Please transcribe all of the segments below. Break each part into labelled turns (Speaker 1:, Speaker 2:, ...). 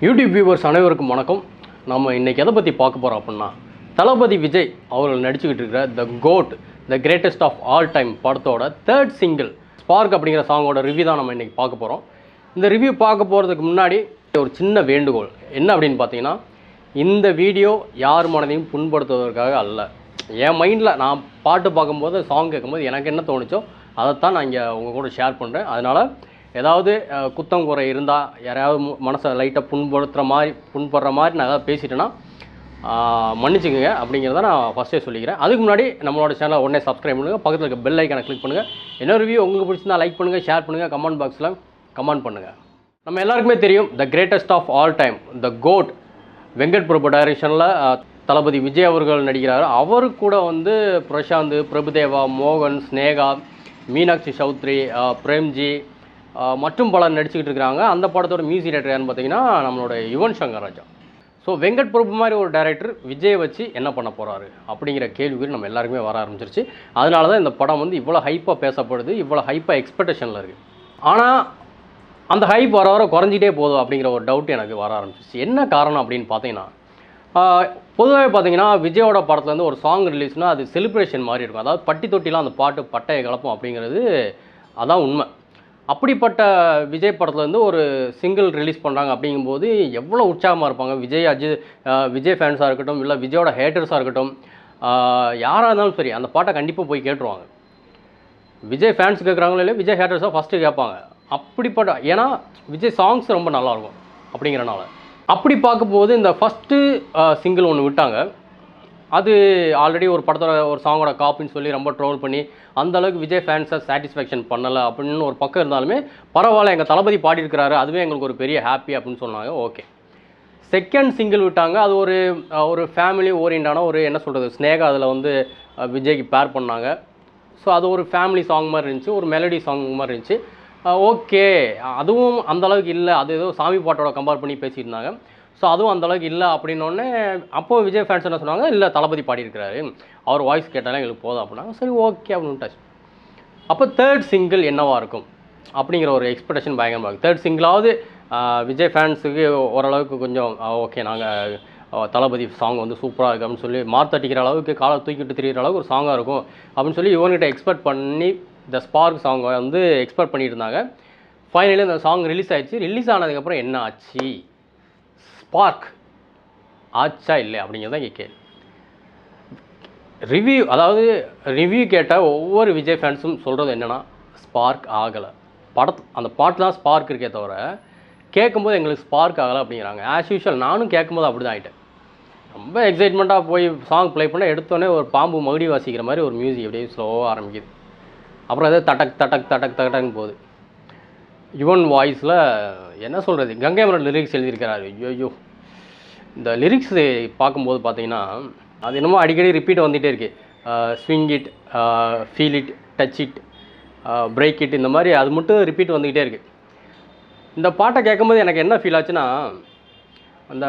Speaker 1: YouTube viewers அனைவருக்கும் வணக்கம். நம்ம இன்றைக்கி எதை பற்றி பார்க்க போகிறோம் அப்படின்னா, தளபதி விஜய் அவர்கள் நடிச்சுக்கிட்டு இருக்கிற the GOAT the greatest of all time படத்தோட தேர்ட் சிங்கிள் ஸ்பார்க் அப்படிங்கிற சாங்கோட ரிவ்யூ தான் நம்ம இன்றைக்கி பார்க்க போகிறோம். இந்த ரிவ்யூ பார்க்க போகிறதுக்கு முன்னாடி ஒரு சின்ன வேண்டுகோள் என்ன அப்படின்னு பார்த்தீங்கன்னா, இந்த வீடியோ யார் மனதையும் புண்படுத்துவதற்காக அல்ல. என் மைண்டில் நான் பாட்டு பார்க்கும்போது சாங் கேட்கும்போது எனக்கு என்ன தோணுச்சோ அதைத்தான் நான் இங்கே உங்கள் கூட ஷேர் பண்ணுறேன். அதனால் ஏதாவது குத்தம் குறை இருந்தால், யாராவது மனசை லைட்டாக புண்படுற மாதிரி நான் ஏதாவது பேசிட்டேன்னா மன்னிச்சுக்கோங்க அப்படிங்கிறத நான் ஃபஸ்ட்டே சொல்லிக்கிறேன். அதுக்கு முன்னாடி நம்மளோட சேனலை உடனே சப்ஸ்கிரைப் பண்ணுங்கள், பக்கத்தில் இருக்க பெல் ஐக்கானை கிளிக் பண்ணுங்கள். என்ன ரிவ்யூ உங்களுக்கு பிடிச்சிருந்தா லைக் பண்ணுங்கள், ஷேர் பண்ணுங்கள், கமெண்ட் பாக்ஸில் கமெண்ட் பண்ணுங்கள். நம்ம எல்லாருக்குமே தெரியும் the greatest of all time the GOAT Venkat Prabhu டைரக்ஷனில் தளபதி விஜய் அவர்கள் நடிக்கிறார். அவருக்கு கூட வந்து பிரசாந்த், பிரபுதேவா, மோகன், ஸ்னேகா, மீனாட்சி சௌத்ரி, பிரேம்ஜி மற்றும் பலர் நடிச்சுக்கிட்டு இருக்கிறாங்க. அந்த படத்தோட மியூசிக் டைரக்டர் யாருன்னு பார்த்தீங்கன்னா நம்மளோட யுவன் சங்கர் ராஜா. ஸோ வெங்கட் பிரபு மாதிரி ஒரு டைரக்டர் விஜயை வச்சு என்ன பண்ண போகிறாரு அப்படிங்கிற கேள்விக்கு நம்ம எல்லாருக்குமே வர ஆரம்பிச்சிருச்சு. அதனால தான் இந்த படம் வந்து இவ்வளோ ஹைப்பாக பேசப்படுது, இவ்வளோ ஹைப்பாக எக்ஸ்பெக்டேஷனில் இருக்குது. ஆனால் அந்த ஹைப் வர வர குறைஞ்சிட்டே போதும் அப்படிங்கிற ஒரு டவுட் எனக்கு வர ஆரம்பிச்சிச்சு. என்ன காரணம் அப்படின்னு பார்த்தீங்கன்னா, பொதுவாகவே பார்த்தீங்கன்னா விஜயோட படத்துலேருந்து ஒரு சாங் ரிலீஸ்னால் அது செலிப்ரேஷன் மாதிரி இருக்கும். அதாவது பட்டி தொட்டிலாம் அந்த பாட்டு பட்டையை கலப்போம் அப்படிங்கிறது அதான் உண்மை. அப்படிப்பட்ட விஜய் படத்துலேருந்து ஒரு சிங்கிள் ரிலீஸ் பண்ணுறாங்க அப்படிங்கும்போது எவ்வளோ உற்சாகமாக இருப்பாங்க. விஜய் ஃபேன்ஸாக இருக்கட்டும், இல்லை விஜயோட ஹேட்டர்ஸாக இருக்கட்டும், யாராக இருந்தாலும் சரி அந்த பாட்டை கண்டிப்பாக போய் கேட்டுருவாங்க. விஜய் ஃபேன்ஸ் கேட்குறாங்களோ இல்லை, விஜய் ஹேட்டர்ஸாக ஃபஸ்ட்டு கேட்பாங்க. அப்படிப்பட்ட ஏன்னா விஜய் சாங்ஸ் ரொம்ப நல்லாயிருக்கும் அப்படிங்கிறனால. அப்படி பார்க்கும்போது இந்த ஃபஸ்ட்டு சிங்கிள் ஒன்று விட்டாங்க. அது ஆல்ரெடி ஒரு படத்தோட ஒரு சாங்கோட காப்பின்னு சொல்லி ரொம்ப ட்ரோல் பண்ணி அந்தளவுக்கு விஜய் ஃபேன்ஸை சாட்டிஸ்ஃபேக்ஷன் பண்ணலை அப்படின்னு ஒரு பக்கம் இருந்தாலுமே பரவாயில்ல, எங்கள் தளபதி பாடியிருக்கிறாரு, அதுவே எங்களுக்கு ஒரு பெரிய ஹாப்பி அப்படின்னு சொன்னாங்க. ஓகே, செகண்ட் சிங்கிள் விட்டாங்க. அது ஒரு ஃபேமிலி ஓரியண்டான ஒரு என்ன சொல்கிறது, ஸ்னேகா அதில் வந்து விஜய்க்கு பேர் பண்ணாங்க. ஸோ அது ஒரு ஃபேமிலி சாங் மாதிரி இருந்துச்சு, ஒரு மெலடி சாங் மாதிரி இருந்துச்சு. ஓகே, அதுவும் அந்தளவுக்கு இல்லை, அது ஏதோ சாமி பாட்டோட கம்பேர் பண்ணி பேசியிருந்தாங்க. ஸோ அதுவும் அந்தளவுக்கு இல்லை அப்படின்னோடனே அப்போது விஜய் ஃபேன்ஸ் என்ன சொன்னாங்க, இல்லை தளபதி பாடியிருக்கிறாரு, அவர் வாய்ஸ் கேட்டாலே எங்களுக்கு போதும் அப்படின்னாங்க. சரி ஓகே அப்படின்ட்டாச்சு. அப்போ தேர்ட் சிங்கிள் என்னவாக இருக்கும் அப்படிங்கிற ஒரு எக்ஸ்பெக்டேஷன் பயங்கரமாக இருக்குது. தேர்ட் சிங்கிளாவது விஜய் ஃபேன்ஸுக்கு ஓரளவுக்கு கொஞ்சம் ஓகே, நாங்கள் தளபதி சாங் வந்து சூப்பராக இருக்குது அப்படின்னு சொல்லி மார்த்தட்டிக்கிற அளவுக்கு, காலை தூக்கிட்டு திரிகிற அளவுக்கு ஒரு சாங்காக இருக்கும் அப்படின்னு சொல்லி இவன்கிட்ட எக்ஸ்பெக்ட் பண்ணி த ஸ்பார்க் சாங்கை வந்து எக்ஸ்பெக்ட் பண்ணிட்டு இருந்தாங்க. ஃபைனலி அந்த சாங் ரிலீஸ் ஆகிடுச்சு. ரிலீஸ் ஆனதுக்கப்புறம் என்ன ஆச்சு, ஸ்பார்க் ஆச்சா இல்லை அப்படிங்கிறது தான் இங்கே கேள்வி. ரிவ்யூ கேட்ட ஒவ்வொரு விஜய் ஃபேன்ஸும் சொல்கிறது என்னென்னா, ஸ்பார்க் ஆகலை. அந்த பாட்டு தான் ஸ்பார்க் இருக்கே தவிர கேட்கும்போது எங்களுக்கு ஸ்பார்க் ஆகலை அப்படிங்கிறாங்க. ஆஸ் யூஷுவல் நானும் கேட்கும்போது அப்படி தான் ஆகிட்டேன். ரொம்ப எக்ஸைட்மெண்ட்டாக போய் சாங் ப்ளே பண்ண எடுத்தோடனே ஒரு பாம்பு மகுடி வாசிக்கிற மாதிரி ஒரு மியூசிக் அப்படியே ஸ்லோவாக ஆரம்பிக்குது. அப்புறம் அதே தட்டக் தட்டக் தட்டக் தட்டக்னு போகுது. யுவன் வாய்ஸில் என்ன சொல்கிறது, கங்கை அமரன் லிரிக்ஸ் எழுதியிருக்கிறாரு. ஐயோ, இந்த லிரிக்ஸ் பார்க்கும்போது பார்த்தீங்கன்னா அது என்னமோ அடிக்கடி ரிப்பீட் வந்துகிட்டே இருக்குது. Swing it, feel it, touch it, break it, இந்த மாதிரி அது மட்டும் ரிப்பீட் வந்துக்கிட்டே இருக்குது. இந்த பாட்டை கேட்கும்போது எனக்கு என்ன ஃபீல் ஆச்சுன்னா, அந்த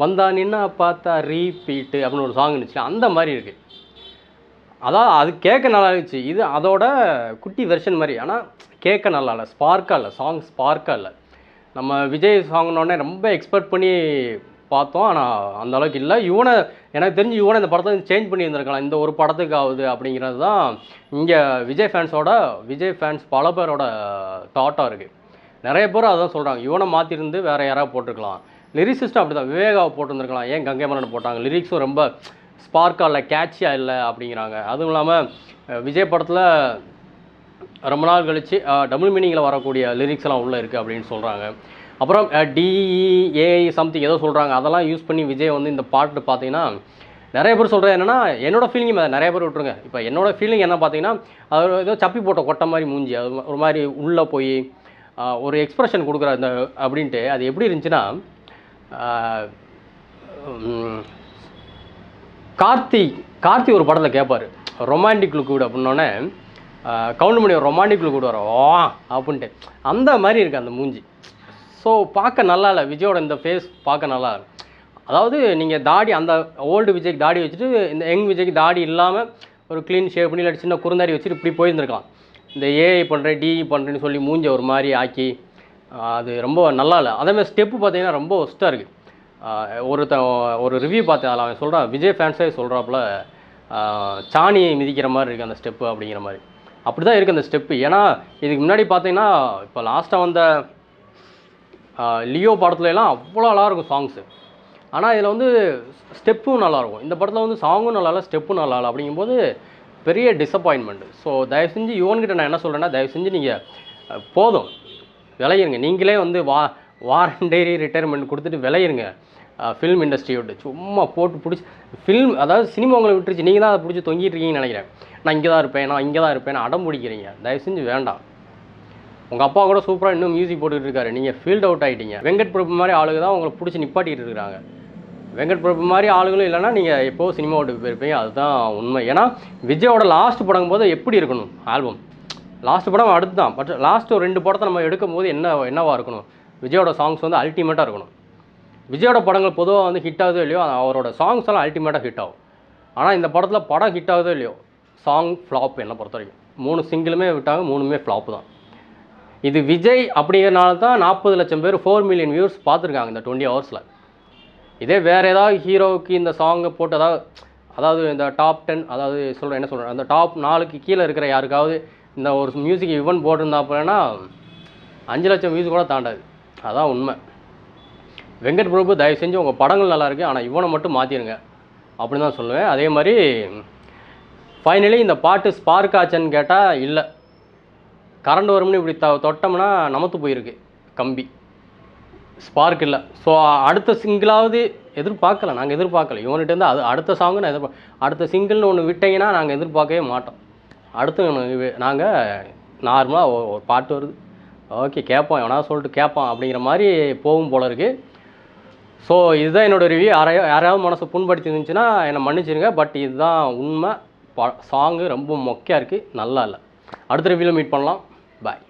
Speaker 1: வந்தா நின்னா பார்த்தா ரீபீட்டு அப்படின்னு ஒரு சாங் இருந்துச்சு, அந்த மாதிரி இருக்குது. அதான் அது கேட்க நல்லா இருந்துச்சு. இது அதோட குட்டி வெர்ஷன் மாதிரி. ஆனால் கேட்க நல்லா இல்லை, ஸ்பார்க்காக இல்லை, சாங் ஸ்பார்க்காக இல்லை. நம்ம விஜய் சாங்னோடனே ரொம்ப எக்ஸ்பெக்ட் பண்ணி பார்த்தோம், ஆனால் அந்த அளவுக்கு இல்லை. எனக்கு தெரிஞ்சு யுவனை இந்த படத்தை சேஞ்ச் பண்ணியிருந்திருக்கலாம், இந்த ஒரு படத்துக்கு ஆகுது அப்படிங்கிறது தான் இங்கே விஜய் ஃபேன்ஸ் பல பேரோட தாட்டாக இருக்குது. நிறைய பேர் அதான் சொல்கிறாங்க, யுவனை மாற்றிருந்து வேறு யாராவது போட்டிருக்கலாம். லிரிக்ஸிஸ்ட்டும் அப்படி தான், விவேகாவை போட்டுருந்துருக்கலாம், ஏன் கங்கை மரன் போட்டாங்க, லிரிக்ஸும் ரொம்ப ஸ்பார்க்காக இல்லை, கேட்சியாக இல்லை அப்படிங்கிறாங்க. அதுவும் இல்லாமல் விஜய் படத்தில் ரொம்ப நாள் கழித்து டபுள் மீனிங்கில் வரக்கூடிய லிரிக்ஸ் எல்லாம் உள்ளே இருக்குது அப்படின்னு சொல்கிறாங்க. அப்புறம் டிஇஏஐ சம்திங் ஏதோ சொல்கிறாங்க, அதெல்லாம் யூஸ் பண்ணி விஜய் வந்து இந்த பாட்டு பார்த்தீங்கன்னா நிறைய பேர் சொல்கிறது என்னென்னா, என்னோடய ஃபீலிங் நிறைய பேர் விட்டுருங்க. இப்போ என்னோடய ஃபீலிங் என்ன பார்த்தீங்கன்னா, அது ஏதோ சப்பி போட்ட கொட்டை மாதிரி மூஞ்சி, அது ஒரு மாதிரி உள்ளே போய் ஒரு எக்ஸ்ப்ரெஷன் கொடுக்குற இந்த அப்படின்ட்டு. அது எப்படி இருந்துச்சுன்னா, கார்த்தி ஒரு படத்தில் கேட்பார், ரொமான்டிக் லுக் விடு அப்படின்னோடனே கவுண்டமணி ஒரு ரொமான்டிக் லுக் விடுவார் அப்படின்ட்டு. அந்த மாதிரி இருக்குது அந்த மூஞ்சி. ஸோ பார்க்க நல்லா இல்லை, விஜயோட இந்த ஃபேஸ் பார்க்க நல்லா இல்லை. அதாவது நீங்கள் தாடி, அந்த ஓல்டு விஜய்க்கு தாடி வச்சுட்டு இந்த யங் விஜய்க்கு தாடி இல்லாமல் ஒரு க்ளீன் ஷேவ் பண்ணி, இல்லை சின்ன குறுந்தாடி வச்சுட்டு இப்படி போயிருந்துருக்கலாம். இந்த ஏஐ பண்ணுறேன் டிஇ பண்ணுறேன்னு சொல்லி மூஞ்சை ஒரு மாதிரி ஆக்கி அது ரொம்ப நல்லா இல்லை. அதேமாதிரி ஸ்டெப்பு பார்த்தீங்கன்னா ரொம்ப ஒஸ்ட்டாக இருக்குது. ஒரு ரிவ்யூ பார்த்தேன், அதில் அவன் சொல்கிறான், விஜய் ஃபேன்ஸே சொல்கிறாப்புல சாணி மிதிக்கிற மாதிரி இருக்குது அந்த ஸ்டெப்பு அப்படிங்கிற மாதிரி. அப்படி தான் இருக்குது அந்த ஸ்டெப்பு. ஏன்னா இதுக்கு முன்னாடி பார்த்தீங்கன்னா இப்போ லாஸ்ட்டாக வந்த லியோ படத்துலலாம் அவ்வளோ நல்லா இருக்கும் சாங்ஸு. ஆனால் இதில் வந்து ஸ்டெப்பும் நல்லாயிருக்கும். இந்த படத்தில் வந்து சாங்கும் நல்லா இல்லை, ஸ்டெப்பும் நல்லா இல்லை. அப்படிங்கும்போது பெரிய டிசப்பாயின்மெண்ட்டு. ஸோ தயவு செஞ்சு யுவன்கிட்ட நான் என்ன சொல்கிறேன்னா, தயவு செஞ்சு நீங்கள் போதும் விளையிருங்க. நீங்களே வந்து வாரண்டரி ரிட்டையர்மெண்ட் கொடுத்துட்டு விளையிருங்க ஃபில்ம் இண்டஸ்ட்ரியை விட்டு. சும்மா போட்டு பிடிச்சி ஃபில்ம், அதாவது சினிமா உங்களை விட்டுருச்சு, நீங்கள் தான் அதை பிடிச்சி தொங்கிட்டு இருக்கீங்கன்னு நினைக்கிறேன். நான் இங்கே தான் இருப்பேன், நான் இங்கே தான் இருப்பேன், அடம் பிடிக்கிறீங்க. தயவு செஞ்சு வேண்டாம். உங்கள் அப்பா கூட சூப்பராக இன்னும் மியூசிக் போட்டுக்கிட்டு இருக்காரு, நீங்கள் ஃபீல்ட் அவுட் ஆகிட்டீங்க. வெங்கட் பிரபு மாதிரி ஆளுங்க தான் உங்களை பிடிச்சி நிப்பாட்டிகிட்டு இருக்கிறாங்க. வெங்கட் பிரபு மாதிரி ஆளுகளும் இல்லைன்னா நீங்கள் எப்போது சினிமா விட்டு போயிருப்பீங்க. அதுதான் உண்மை. ஏன்னா விஜயோட லாஸ்ட் படம் போது எப்படி இருக்கணும் ஆல்பம், லாஸ்ட் படம் அடுத்து தான். பட் லாஸ்ட்டு ஒரு 2 படத்தை நம்ம எடுக்கும் போது என்னவாக இருக்கணும், விஜயோட சாங்ஸ் வந்து அல்டிமேட்டாக இருக்கணும். விஜயோட படங்கள் பொதுவாக வந்து ஹிட் ஆகுதோ இல்லையோ, அவரோட சாங்ஸ் எல்லாம் அல்டிமேட்டாக ஹிட் ஆகும். ஆனால் இந்த படத்தில் படம் ஹிட் ஆகுதோ இல்லையோ, சாங் ஃப்ளாப் என்னை பொறுத்த வரைக்கும். 3 சிங்கிளுமே விட்டாங்க, 3மே ஃப்ளாப்பு தான். இது விஜய் அப்படிங்கிறனால தான் 40 லட்சம் பேர் 4 மில்லியன் வியூஸ் பார்த்துருக்காங்க இந்த 20 ஹவர்ஸில். இதே வேறு ஏதாவது ஹீரோவுக்கு இந்த சாங்கை போட்டு அதாவது இந்த டாப் 10, அதாவது என்ன சொல்கிறேன், அந்த டாப் 4க்கு கீழே இருக்கிற யாருக்காவது இந்த ஒரு மியூசிக் ஈவெண்ட் போட்டிருந்தா அப்படின்னா 5 லட்சம் வியூஸ் கூட தாண்டாது. அதான் உண்மை. வெங்கட் பிரபு தயவு செஞ்சு உங்கள் படங்கள் நல்லாயிருக்கு, ஆனால் இவனை மட்டும் மாற்றிடுங்க அப்படின்னு தான் சொல்லுவேன். அதே மாதிரி ஃபைனலி இந்த பாட்டு ஸ்பார்க் ஆச்சுன்னு கேட்டால் இல்லை, கரண்ட் வரும்னு இப்படி தொட்டோம்னா நமத்து போயிருக்கு கம்பி, ஸ்பார்க் இல்லை. ஸோ அடுத்த சிங்கிளாவது நாங்கள் எதிர்பார்க்கல இவன்கிட்டேருந்து. அது அடுத்த சாங்கு நான் அடுத்த சிங்கிள்னு ஒன்று விட்டீங்கன்னா நாங்கள் எதிர்பார்க்கவே மாட்டோம். அடுத்து நாங்கள் நார்மலாக ஒரு பாட்டு வருது, ஓகே கேட்போம், எவனா சொல்லிட்டு கேட்பான் அப்படிங்கிற மாதிரி போகும் போல இருக்குது. ஸோ இதுதான் என்னோடய ரிவ்யூ. யாராவது மனசை புண்படுத்தி இருந்துச்சுன்னா என்னை மன்னிச்சிருங்க. பட் இதுதான் உண்மை. சாங்கு ரொம்ப மொக்கையாக இருக்குது, நல்லா இல்லை. அடுத்த ரிவ்யூவில் மீட் பண்ணலாம். பாய்.